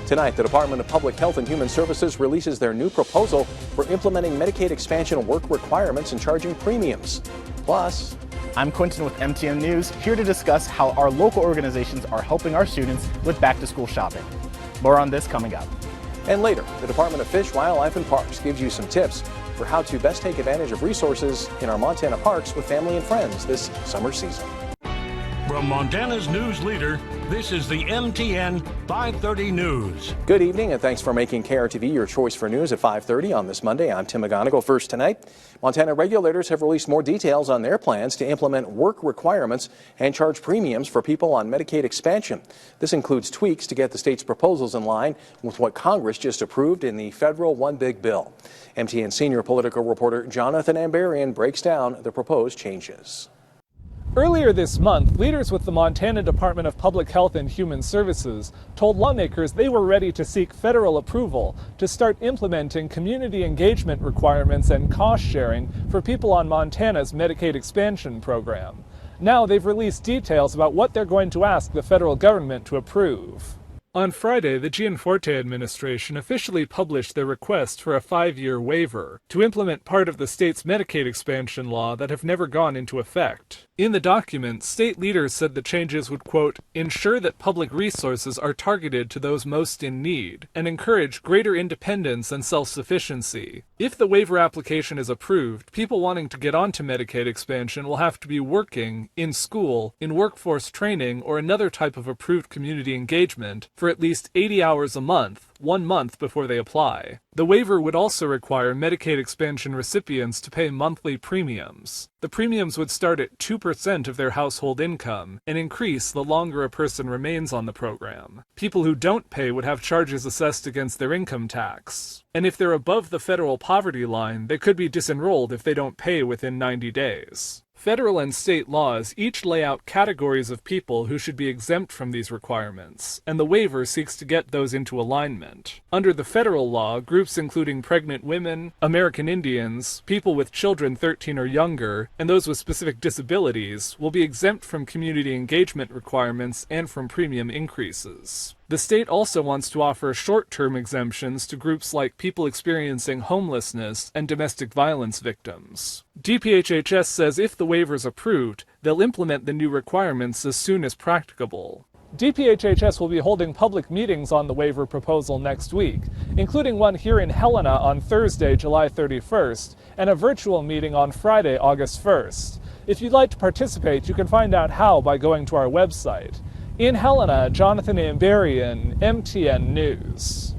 Tonight, the Department of Public Health and Human Services releases their new proposal for implementing Medicaid expansion work requirements and charging premiums. Plus, I'm Quentin with MTN News, here to discuss how our local organizations are helping our students with back-to-school shopping. More on this coming up. And later, the Department of Fish, Wildlife, and Parks gives you some tips for how to best take advantage of resources in our Montana parks with family and friends this summer season. From Montana's news leader, this is the MTN 530 News. Good evening, and thanks for making KRTV your choice for news at 5:30 on this Monday. I'm Tim McGonigal. First tonight, Montana regulators have released more details on their plans to implement work requirements and charge premiums for people on Medicaid expansion. This includes tweaks to get the state's proposals in line with what Congress just approved in the federal One Big Bill. MTN senior political reporter Jonathan Ambarian breaks down the proposed changes. Earlier this month, leaders with the Montana Department of Public Health and Human Services told lawmakers they were ready to seek federal approval to start implementing community engagement requirements and cost sharing for people on Montana's Medicaid expansion program. Now they've released details about what they're going to ask the federal government to approve. On Friday, the Gianforte administration officially published their request for a 5-year waiver to implement part of the state's Medicaid expansion law that have never gone into effect. In the document, state leaders said the changes would, quote, ensure that public resources are targeted to those most in need and encourage greater independence and self-sufficiency. If the waiver application is approved, people wanting to get onto Medicaid expansion will have to be working, in school, in workforce training, or another type of approved community engagement for at least 80 hours a month, 1 month before they apply. The waiver would also require Medicaid expansion recipients to pay monthly premiums. The premiums would start at 2% of their household income and increase the longer a person remains on the program. People who don't pay would have charges assessed against their income tax. And if they're above the federal poverty line, they could be disenrolled if they don't pay within 90 days. Federal and state laws each lay out categories of people who should be exempt from these requirements, and the waiver seeks to get those into alignment. Under the federal law, groups including pregnant women, American Indians, people with children 13 or younger, and those with specific disabilities will be exempt from community engagement requirements and from premium increases. The state also wants to offer short-term exemptions to groups like people experiencing homelessness and domestic violence victims. DPHHS says if the waiver is approved, they'll implement the new requirements as soon as practicable. DPHHS will be holding public meetings on the waiver proposal next week, including one here in Helena on Thursday, July 31st, and a virtual meeting on Friday, August 1st. If you'd like to participate, you can find out how by going to our website. In Helena, Jonathan Ambarian, MTN News.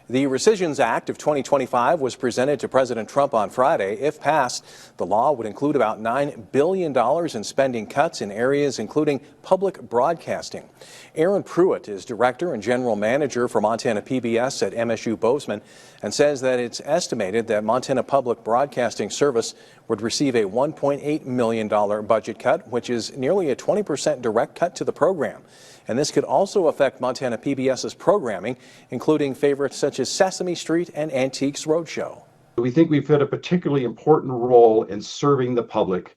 The Rescissions Act of 2025 was presented to President Trump on Friday. If passed, the law would include about $9 billion in spending cuts in areas including public broadcasting. Aaron Pruitt is director and general manager for Montana PBS at MSU Bozeman and says that it's estimated that Montana Public Broadcasting Service would receive a $1.8 million budget cut, which is nearly a 20% direct cut to the program. And this could also affect Montana PBS's programming, including favorites such as Sesame Street and Antiques Roadshow. We think we've had a particularly important role in serving the public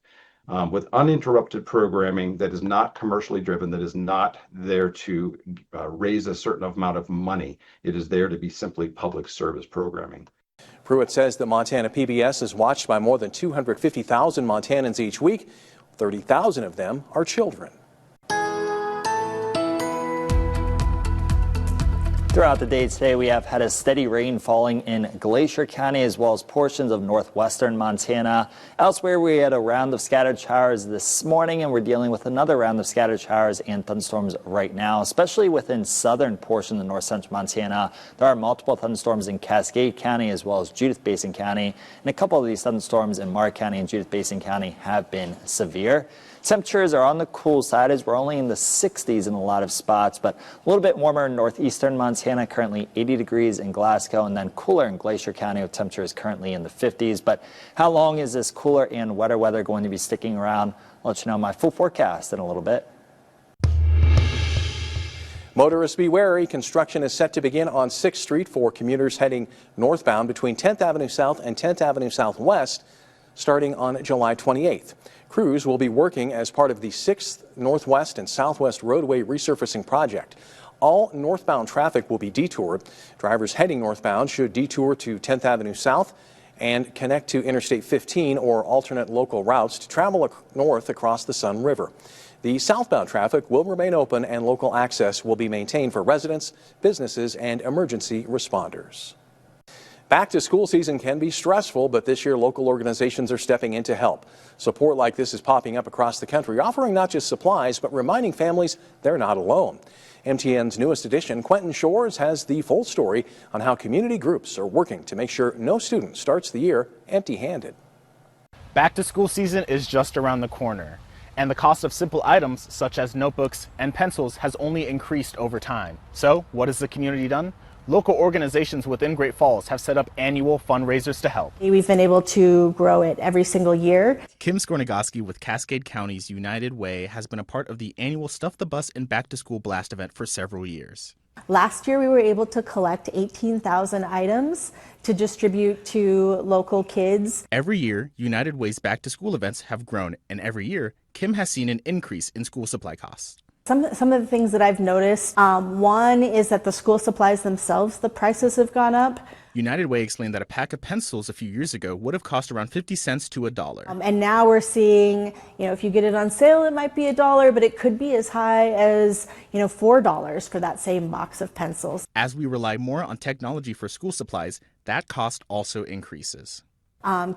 with uninterrupted programming that is not commercially driven, that is not there to raise a certain amount of money. It is there to be simply public service programming. Pruitt says that Montana PBS is watched by more than 250,000 Montanans each week. 30,000 of them are children. Throughout the day today, we have had a steady rain falling in Glacier County as well as portions of northwestern Montana. Elsewhere, we had a round of scattered showers this morning, and we're dealing with another round of scattered showers and thunderstorms right now, especially within southern portions of north central Montana. There are multiple thunderstorms in Cascade County as well as Judith Basin County, and a couple of these thunderstorms in Mark County and Judith Basin County have been severe. Temperatures are on the cool side as we're only in the 60s in a lot of spots, but a little bit warmer in northeastern Montana, currently 80 degrees in Glasgow, and then cooler in Glacier County with temperatures currently in the 50s. But how long is this cooler and wetter weather going to be sticking around? I'll let you know my full forecast in a little bit. Motorists be wary. Construction is set to begin on 6th Street for commuters heading northbound between 10th Avenue South and 10th Avenue Southwest starting on July 28th. Crews will be working as part of the 6th Northwest and Southwest Roadway Resurfacing Project. All northbound traffic will be detoured. Drivers heading northbound should detour to 10th Avenue South and connect to Interstate 15 or alternate local routes to travel north across the Sun River. The southbound traffic will remain open and local access will be maintained for residents, businesses, and emergency responders. Back to school season can be stressful, but this year local organizations are stepping in to help. Support like this is popping up across the country, offering not just supplies, but reminding families they're not alone. MTN's newest edition, Quentin Shores, has the full story on how community groups are working to make sure no student starts the year empty-handed. Back to school season is just around the corner, and the cost of simple items such as notebooks and pencils has only increased over time. So what has the community done? Local organizations within Great Falls have set up annual fundraisers to help. We've been able to grow it every single year. Kim Skornagoski with Cascade County's United Way has been a part of the annual Stuff the Bus and Back to School Blast event for several years. Last year we were able to collect 18,000 items to distribute to local kids. Every year, United Way's Back to School events have grown, and every year, Kim has seen an increase in school supply costs. Some of the things that I've noticed, one is that the school supplies themselves, the prices have gone up. United Way explained that a pack of pencils a few years ago would have cost around 50 cents to $1. And now we're seeing, if you get it on sale, it might be $1, but it could be as high as, $4 for that same box of pencils. As we rely more on technology for school supplies, that cost also increases.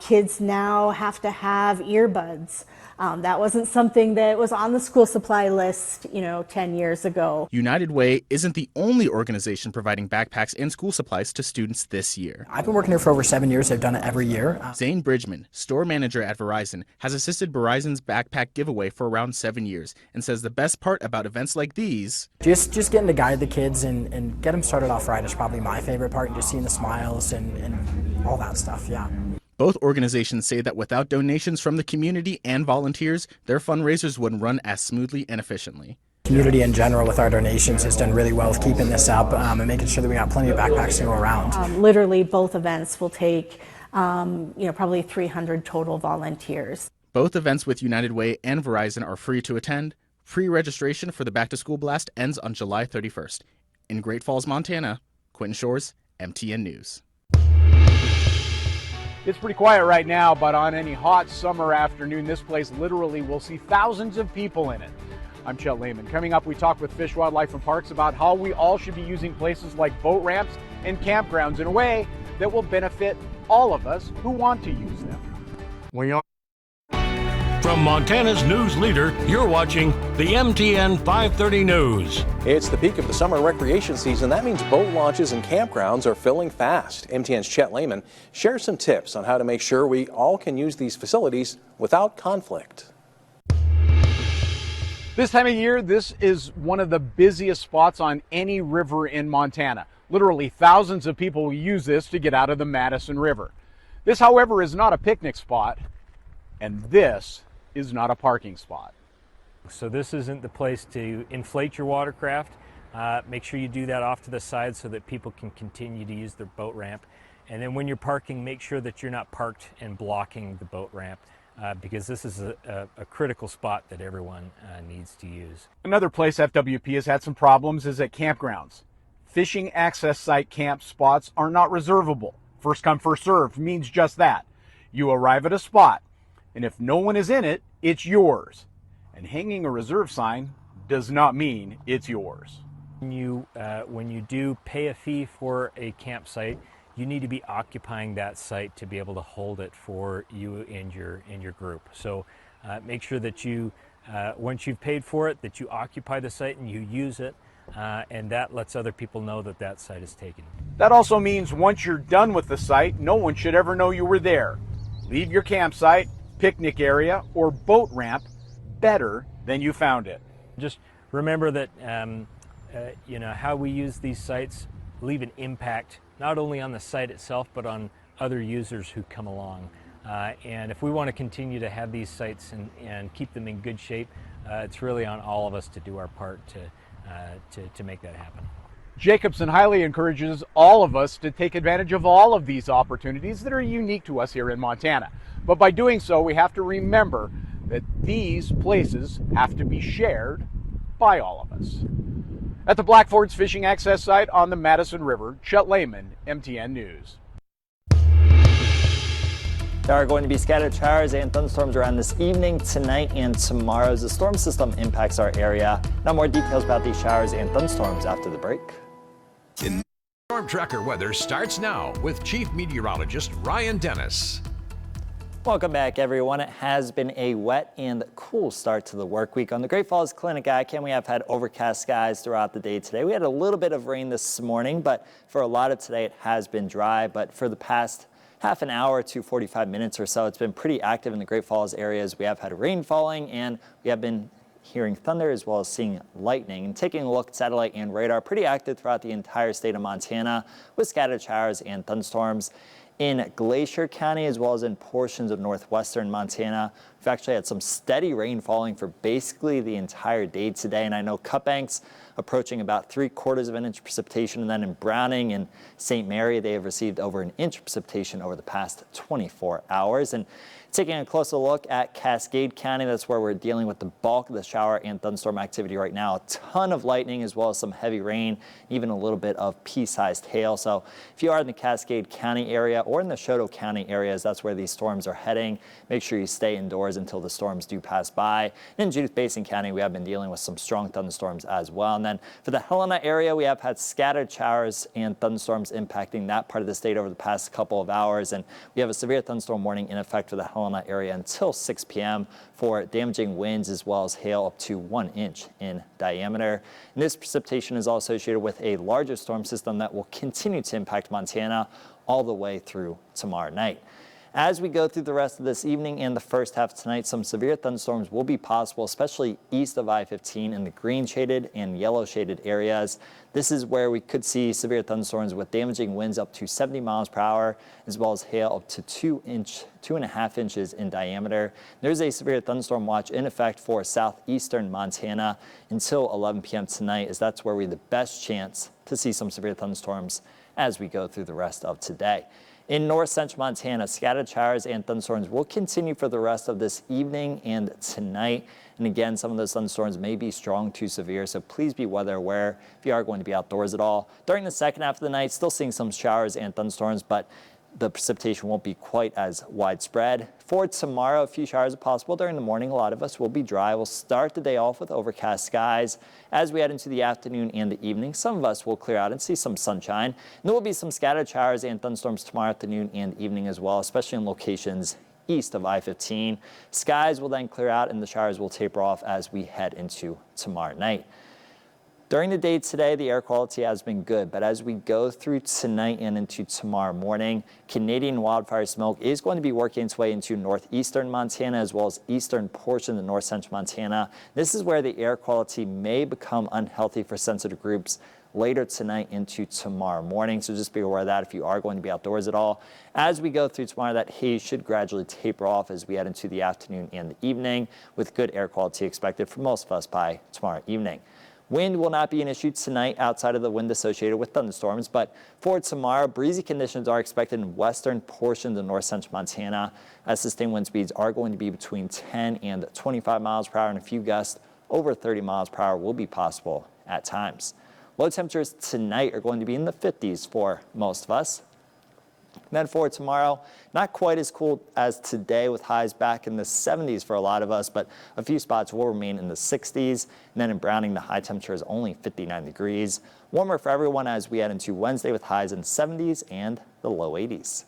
Kids now have to have earbuds. That wasn't something that was on the school supply list, 10 years ago. United Way isn't the only organization providing backpacks and school supplies to students this year. I've been working here for over 7 years. I've done it every year. Zane Bridgman, store manager at Verizon, has assisted Verizon's backpack giveaway for around 7 years and says the best part about events like these... Just getting to guide the kids and get them started off right is probably my favorite part, and just seeing the smiles and all that stuff, yeah. Both organizations say that without donations from the community and volunteers, their fundraisers wouldn't run as smoothly and efficiently. Community in general with our donations has done really well with keeping this up and making sure that we got plenty of backpacks to go around. Literally both events will take probably 300 total volunteers. Both events with United Way and Verizon are free to attend. Pre-registration for the Back to School Blast ends on July 31st. In Great Falls, Montana, Quentin Shores, MTN News. It's pretty quiet right now, but on any hot summer afternoon, this place literally will see thousands of people in it. I'm Chet Lehman. Coming up, we talk with Fish, Wildlife, and Parks about how we all should be using places like boat ramps and campgrounds in a way that will benefit all of us who want to use them. From Montana's news leader, you're watching the MTN 530 News. It's the peak of the summer recreation season. That means boat launches and campgrounds are filling fast. MTN's Chet Lehman shares some tips on how to make sure we all can use these facilities without conflict. This time of year, this is one of the busiest spots on any river in Montana. Literally thousands of people will use this to get out of the Madison River. This, however, is not a picnic spot, and this is not a parking spot. So this isn't the place to inflate your watercraft. Make sure you do that off to the side so that people can continue to use their boat ramp. And then when you're parking, make sure that you're not parked and blocking the boat ramp because this is a critical spot that everyone needs to use. Another place FWP has had some problems is at campgrounds. Fishing access site camp spots are not reservable. First come, first served means just that. You arrive at a spot, and if no one is in it, it's yours. And hanging a reserve sign does not mean it's yours. When you do pay a fee for a campsite, you need to be occupying that site to be able to hold it for you and your group. So make sure that you, once you've paid for it, that you occupy the site and you use it, and that lets other people know that that site is taken. That also means once you're done with the site, no one should ever know you were there. Leave your campsite, picnic area, or boat ramp better than you found it. Just remember that how we use these sites leave an impact not only on the site itself but on other users who come along. And if we want to continue to have these sites and keep them in good shape, it's really on all of us to do our part to make that happen. Jacobson highly encourages all of us to take advantage of all of these opportunities that are unique to us here in Montana. But by doing so, we have to remember that these places have to be shared by all of us. At the Black Fords Fishing Access Site on the Madison River, Chet Lehman, MTN News. There are going to be scattered showers and thunderstorms around this evening, tonight, and tomorrow as the storm system impacts our area. Now more details about these showers and thunderstorms after the break. Storm Tracker weather starts now with Chief Meteorologist Ryan Dennis. Welcome back, everyone. It has been a wet and cool start to the work week. On the Great Falls Clinic ICANN, we have had overcast skies throughout the day today. We had a little bit of rain this morning, but for a lot of today, it has been dry. But for the past half an hour to 45 minutes or so, it's been pretty active in the Great Falls areas. We have had rain falling, and we have been hearing thunder as well as seeing lightning. And taking a look at satellite and radar, pretty active throughout the entire state of Montana with scattered showers and thunderstorms. In Glacier County as well as in portions of northwestern Montana, we've actually had some steady rain falling for basically the entire day today. And I know Cutbanks approaching about 3/4 of an inch of precipitation, and then in Browning and St. Mary, they have received over an inch of precipitation over the past 24 hours. And taking a closer look at Cascade County, that's where we're dealing with the bulk of the shower and thunderstorm activity right now. A ton of lightning as well as some heavy rain, even a little bit of pea-sized hail. So if you are in the Cascade County area or in the Choteau County areas, that's where these storms are heading. Make sure you stay indoors until the storms do pass by. And in Judith Basin County, we have been dealing with some strong thunderstorms as well. And then for the Helena area, we have had scattered showers and thunderstorms impacting that part of the state over the past couple of hours. And we have a severe thunderstorm warning in effect for the Helena area until 6 p.m. for damaging winds as well as hail up to 1 inch in diameter. And this precipitation is all associated with a larger storm system that will continue to impact Montana all the way through tomorrow night. As we go through the rest of this evening and the first half of tonight, some severe thunderstorms will be possible, especially east of I-15 in the green shaded and yellow shaded areas. This is where we could see severe thunderstorms with damaging winds up to 70 miles per hour, as well as hail up to 2.5 inches in diameter. There's a severe thunderstorm watch in effect for southeastern Montana until 11 p.m. tonight, as that's where we have the best chance to see some severe thunderstorms as we go through the rest of today. In north central Montana, scattered showers and thunderstorms will continue for the rest of this evening and tonight. And again, some of those thunderstorms may be strong to severe, so please be weather aware if you are going to be outdoors at all. During the second half of the night, still seeing some showers and thunderstorms, but the precipitation won't be quite as widespread. For tomorrow, a few showers are possible during the morning. A lot of us will be dry. We'll start the day off with overcast skies. As we head into the afternoon and the evening, some of us will clear out and see some sunshine. And there will be some scattered showers and thunderstorms tomorrow afternoon and evening as well, especially in locations east of I-15. Skies will then clear out and the showers will taper off as we head into tomorrow night. During the day today, the air quality has been good, but as we go through tonight and into tomorrow morning, Canadian wildfire smoke is going to be working its way into northeastern Montana as well as eastern portions of north central Montana. This is where the air quality may become unhealthy for sensitive groups later tonight into tomorrow morning. So just be aware of that if you are going to be outdoors at all. As we go through tomorrow, that haze should gradually taper off as we head into the afternoon and the evening, with good air quality expected for most of us by tomorrow evening. Wind will not be an issue tonight outside of the wind associated with thunderstorms, but for tomorrow, breezy conditions are expected in western portions of north central Montana, as sustained wind speeds are going to be between 10 and 25 miles per hour, and a few gusts over 30 miles per hour will be possible at times. Low temperatures tonight are going to be in the 50s for most of us. Then for tomorrow, not quite as cool as today with highs back in the 70s for a lot of us, but a few spots will remain in the 60s. And then in Browning, the high temperature is only 59 degrees. Warmer for everyone as we head into Wednesday with highs in the 70s and the low 80s.